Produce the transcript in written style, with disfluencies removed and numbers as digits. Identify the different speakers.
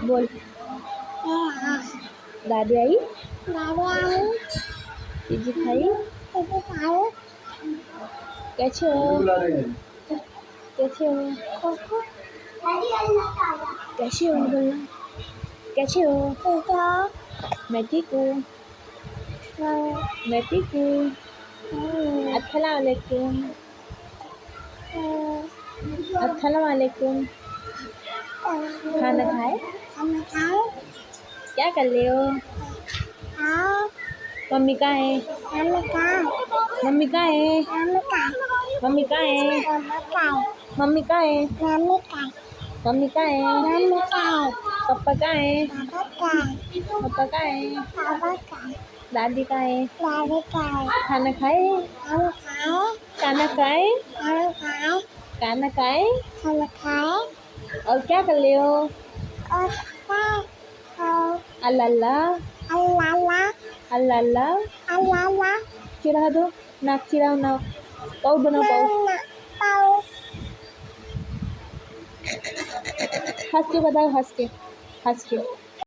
Speaker 1: बोल। दादी आई, चीजी खाई। कैसे हो? कैसे हो? कैसे हो बोलना। कैसे हो? मैं ठीक हूँ। मैं ठीक हूँ। अस्सलाम वालेकुम। अस्सलाम वालेकुम। खाना खाए? क्या कर रहे हो? मम्मी कहाँ है? मम्मी कहाँ है? मम्मी कहाँ है? मम्मी कहाँ है? मम्मी कहाँ है? पापा कहाँ है? पापा कहाँ है? दादी कहाँ है? खाना खाए? खाना खाए? खाना खाए? और क्या कर रहे हो? अल्लाह अल्लाह अल्लाह अल्लाह। चिढ़ा दो, नाक चिढ़ाओ, नाक पाउ बनाओ, पाउ। हंस के बताओ, हंस के।